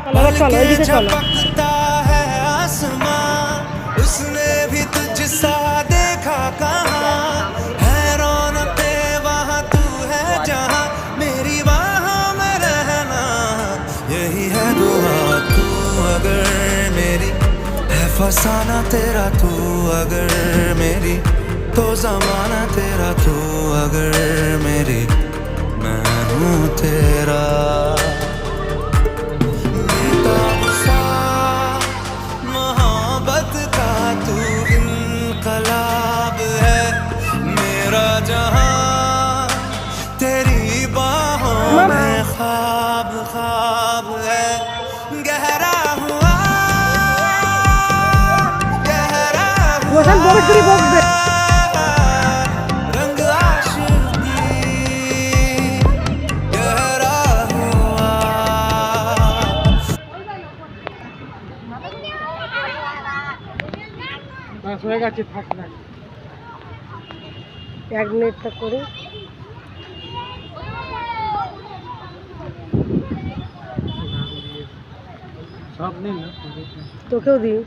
চলো চলো ওইদিকে চলো। झपकता है आसमां, उसने भी तुझसा देखा कहाँ, है रौनके वहाँ तू है जहाँ, मेरी बाहों में रहना यही है दुआ। तू अगर मेरी है फसाना तेरा, तू अगर मेरी तो जमाना तेरा, तू अगर मेरी मैं हूँ तेरा। बेताब सा मोहब्बत का तू इनकलाब है, मेरा जहां तेरी बाहों में ख्वाब ख्वाब है। गहरा हुआ गहरा ওখানে বকরি বকবে। रंग आशिकी गहरा हुआ। হয়ে গেছে, থাক না, 1 মিনিটটা করি। সব নেই না, তোকেও দিই।